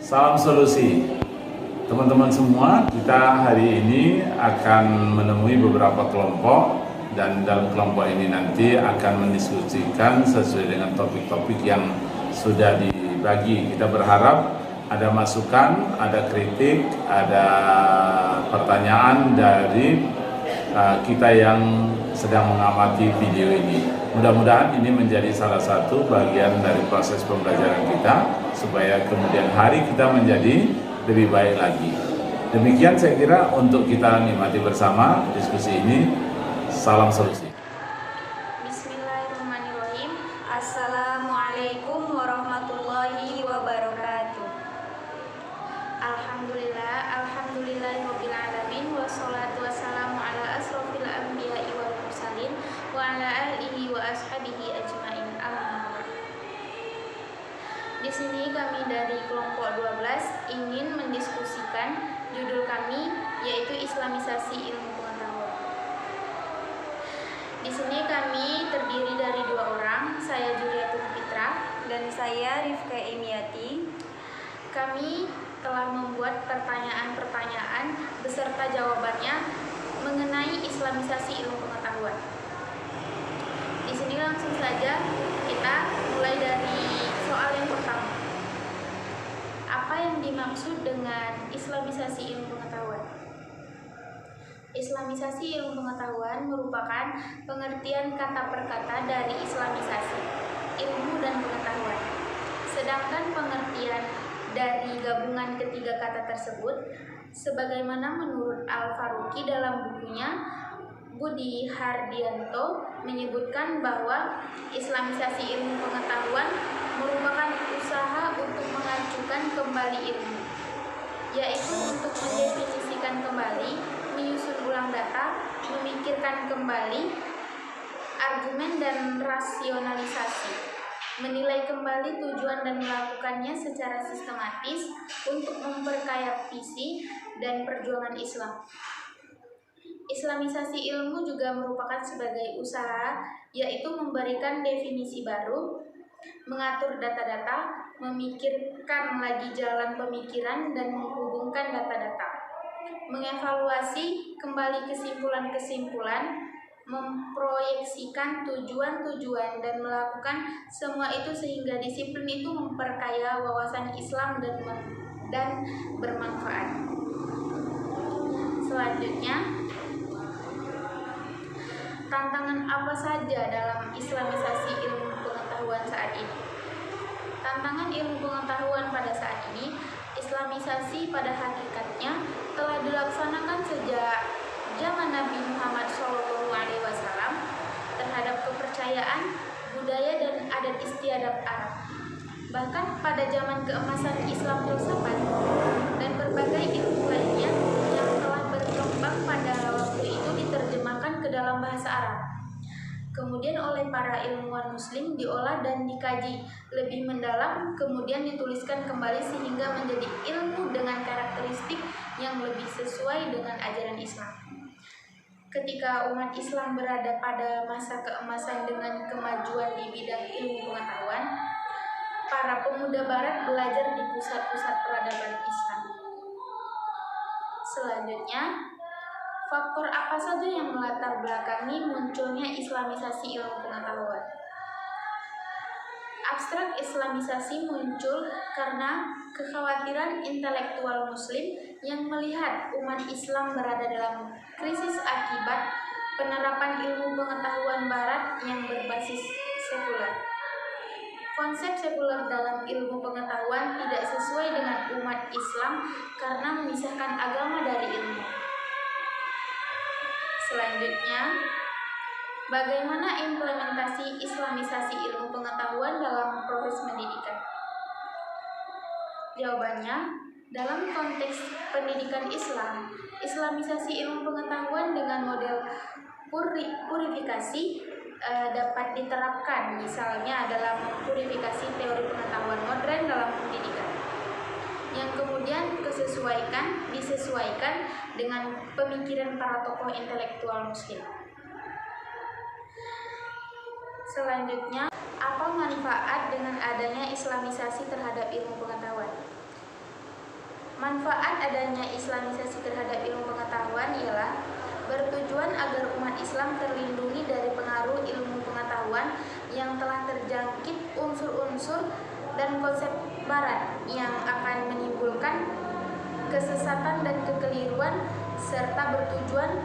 Salam solusi. Teman-teman semua, kita hari ini akan menemui beberapa kelompok dan dalam kelompok ini nanti akan mendiskusikan sesuai dengan topik-topik yang sudah dibagi. Kita berharap ada masukan, ada kritik, ada pertanyaan dari kita yang sedang mengamati video ini. Mudah-mudahan ini menjadi salah satu bagian dari proses pembelajaran kita supaya kemudian hari kita menjadi lebih baik lagi. Demikian saya kira untuk kita nikmati bersama diskusi ini. Salam solusi. Bismillahirrahmanirrahim. Assalamualaikum warahmatullahi wabarakatuh. Alhamdulillahirabbil alamin wassalatu wassalamu ala asrofil anbiya'i wal mursalin wa ala alihi wa ashabihi ajmain. Di sini kami dari kelompok 12 ingin mendiskusikan judul kami yaitu Islamisasi Ilmu Pengetahuan. Di sini kami terdiri dari 2 orang, saya Juliatul Fitra dan saya Rifka Emiati. Kami telah membuat pertanyaan-pertanyaan beserta jawabannya mengenai Islamisasi ilmu pengetahuan. Di sini langsung saja kita mulai dari soal yang pertama. Apa yang dimaksud dengan Islamisasi ilmu pengetahuan? Islamisasi ilmu pengetahuan merupakan pengertian kata per kata dari Islamisasi, ilmu dan pengetahuan. Sedangkan pengertian dari gabungan ketiga kata tersebut, sebagaimana menurut Al-Faruqi dalam bukunya Budi Hardianto menyebutkan bahwa Islamisasi ilmu pengetahuan merupakan usaha untuk mengajukan kembali ilmu, yaitu untuk mendefinisikan kembali, menyusun ulang data, memikirkan kembali argumen dan rasionalisasi, menilai kembali tujuan dan melakukannya secara sistematis untuk memperkaya visi dan perjuangan Islam. Islamisasi ilmu juga merupakan sebagai usaha, yaitu memberikan definisi baru, mengatur data-data, memikirkan lagi jalan pemikiran dan menghubungkan data-data, mengevaluasi kembali kesimpulan-kesimpulan, memproyeksikan tujuan-tujuan dan melakukan semua itu sehingga disiplin itu memperkaya wawasan Islam dan bermanfaat. Selanjutnya, tantangan apa saja dalam Islamisasi ilmu pengetahuan saat ini? Tantangan ilmu pengetahuan pada saat ini, Islamisasi pada hakikatnya telah dilaksanakan sejak zaman Nabi Muhammad SAW terhadap kepercayaan, budaya dan adat istiadat Arab. Bahkan pada zaman keemasan Islam filsafat dan berbagai ilmu lainnya yang telah berkembang pada waktu itu diterjemahkan ke dalam bahasa Arab. Kemudian oleh para ilmuwan muslim diolah dan dikaji lebih mendalam, kemudian dituliskan kembali sehingga menjadi ilmu dengan karakteristik yang lebih sesuai dengan ajaran Islam. Ketika umat Islam berada pada masa keemasan dengan kemajuan di bidang ilmu pengetahuan, para pemuda barat belajar di pusat-pusat peradaban Islam. Selanjutnya, faktor apa saja yang melatar belakangi munculnya Islamisasi ilmu pengetahuan? Abstrak Islamisasi muncul karena kekhawatiran intelektual muslim yang melihat umat Islam berada dalam krisis akibat penerapan ilmu pengetahuan barat yang berbasis sekuler. Konsep sekuler dalam ilmu pengetahuan tidak sesuai dengan umat Islam karena memisahkan agama dari ilmu. Selanjutnya, bagaimana implementasi Islamisasi ilmu pengetahuan dalam proses pendidikan? Jawabannya, dalam konteks pendidikan Islam, Islamisasi ilmu pengetahuan dengan model purifikasi dapat diterapkan, misalnya dalam mempurifikasi teori pengetahuan modern dalam pendidikan, yang kemudian disesuaikan dengan pemikiran para tokoh intelektual muslim. Selanjutnya, apa manfaat dengan adanya Islamisasi terhadap ilmu pengetahuan? Manfaat adanya islamisasi terhadap ilmu pengetahuan ialah bertujuan agar umat Islam terlindungi dari pengaruh ilmu pengetahuan yang telah terjangkit unsur-unsur dan konsep barat yang akan menimbulkan kesesatan dan kekeliruan, serta bertujuan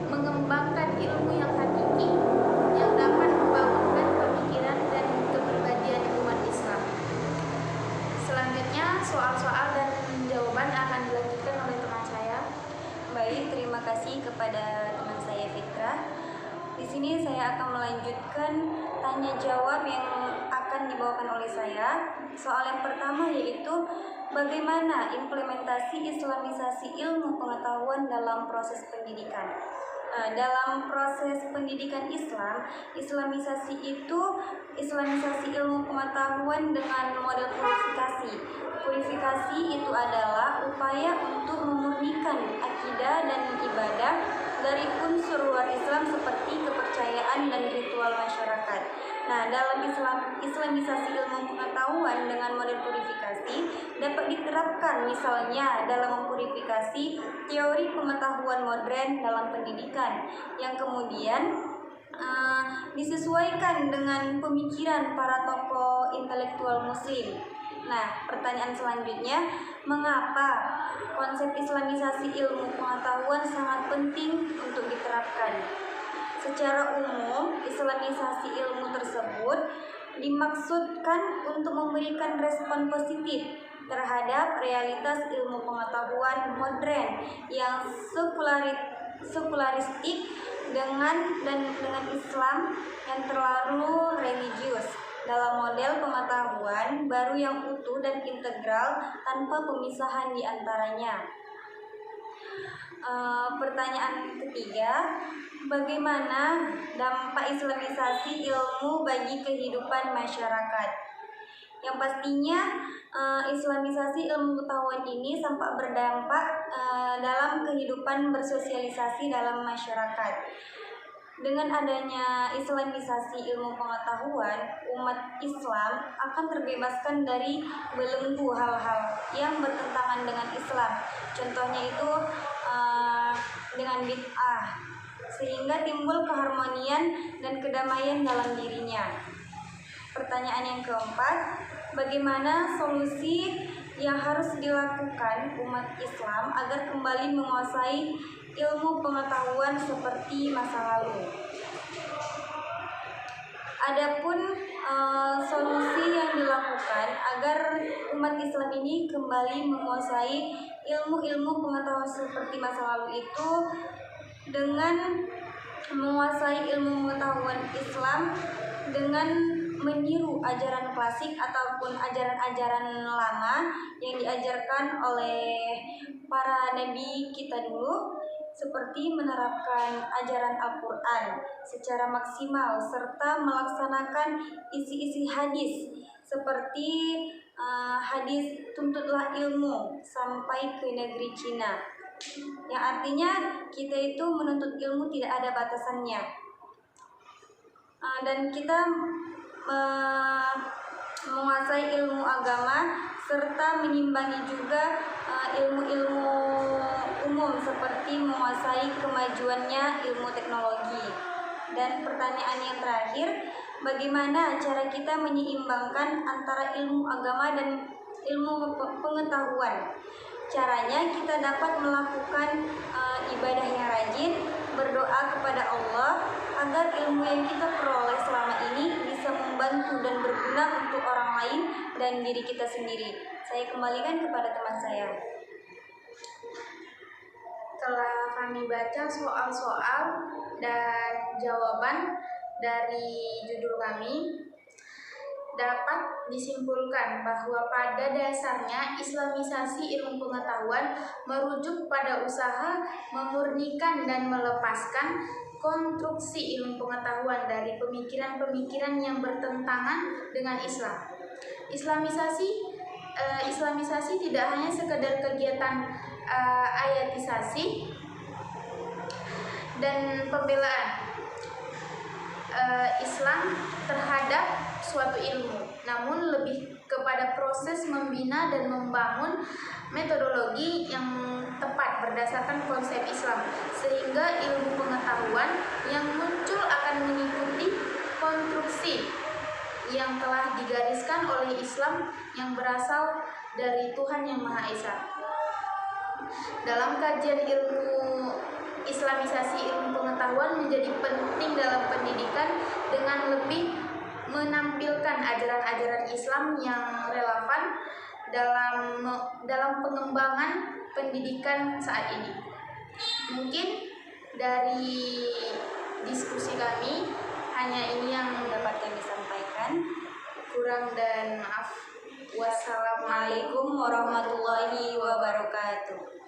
mengembangkan ilmu yang hakiki yang dapat membangunkan pemikiran dan kepribadian umat Islam. Selanjutnya soal-soal dan jawaban akan dilanjutkan oleh teman saya. Baik, terima kasih kepada teman saya Fitra. Di sini saya akan melanjutkan tanya jawab yang akan dibawakan oleh saya. Soal yang pertama yaitu bagaimana implementasi islamisasi ilmu pengetahuan dalam proses pendidikan. Dalam proses pendidikan Islam, islamisasi itu islamisasi ilmu pengetahuan dengan model purifikasi. Purifikasi itu adalah upaya untuk memurnikan akidah dan ibadah dari unsur luar Islam seperti kepercayaan dan ritual masyarakat. Nah, dalam islamisasi ilmu pengetahuan dengan model purifikasi dapat diterapkan misalnya dalam mempurifikasi teori pengetahuan modern dalam pendidikan yang kemudian disesuaikan dengan pemikiran para tokoh intelektual muslim. Nah, pertanyaan selanjutnya, mengapa konsep islamisasi ilmu pengetahuan sangat penting untuk diterapkan? Secara umum, islamisasi ilmu tersebut dimaksudkan untuk memberikan respon positif terhadap realitas ilmu pengetahuan modern yang sekularistik dengan Islam yang terlalu religius dalam model pengetahuan baru yang utuh dan integral tanpa pemisahan di antaranya. Pertanyaan ketiga, bagaimana dampak islamisasi ilmu bagi kehidupan masyarakat? Yang pastinya islamisasi ilmu pengetahuan ini tampak berdampak dalam kehidupan bersosialisasi dalam masyarakat. Dengan adanya islamisasi ilmu pengetahuan, umat Islam akan terbebaskan dari belenggu hal-hal yang bertentangan dengan Islam. Contohnya itu dengan bid'ah, sehingga timbul keharmonian dan kedamaian dalam dirinya. Pertanyaan yang keempat, bagaimana solusi yang harus dilakukan umat Islam agar kembali menguasai ilmu pengetahuan seperti masa lalu? Adapun solusi yang dilakukan agar umat Islam ini kembali menguasai ilmu-ilmu pengetahuan seperti masa lalu itu dengan menguasai ilmu pengetahuan Islam dengan meniru ajaran klasik ataupun ajaran-ajaran lama yang diajarkan oleh para nabi kita dulu, seperti menerapkan ajaran Al-Quran secara maksimal serta melaksanakan isi-isi hadis seperti hadis tuntutlah ilmu sampai ke negeri Cina, yang artinya kita itu menuntut ilmu tidak ada batasannya, dan kita menguasai ilmu agama serta menimbangi juga ilmu-ilmu umum seperti menguasai kemajuannya ilmu teknologi. Dan pertanyaan yang terakhir, bagaimana cara kita menyeimbangkan antara ilmu agama dan ilmu pengetahuan? Caranya kita dapat melakukan ibadah yang rajin, berdoa kepada Allah agar ilmu yang kita peroleh selama ini bisa membantu dan berguna untuk orang lain dan diri kita sendiri. Saya kembalikan kepada teman saya. Telah kami baca soal-soal dan jawaban dari judul kami, dapat disimpulkan bahwa pada dasarnya islamisasi ilmu pengetahuan merujuk pada usaha memurnikan dan melepaskan konstruksi ilmu pengetahuan dari pemikiran-pemikiran yang bertentangan dengan Islam. Islamisasi tidak hanya sekedar kegiatan ayatisasi dan pembelaan Islam terhadap suatu ilmu, namun lebih kepada proses membina dan membangun metodologi yang tepat berdasarkan konsep Islam, sehingga ilmu pengetahuan yang muncul akan mengikuti konstruksi yang telah digariskan oleh Islam yang berasal dari Tuhan Yang Maha Esa. Dalam kajian ilmu Islamisasi ilmu pengetahuan menjadi penting dalam pendidikan dengan lebih menampilkan ajaran-ajaran Islam yang relevan dalam pengembangan pendidikan saat ini. Mungkin dari diskusi kami hanya ini yang dapat kami sampaikan. Kurang dan maaf. Wassalamualaikum Waalaikumsalam warahmatullahi wabarakatuh.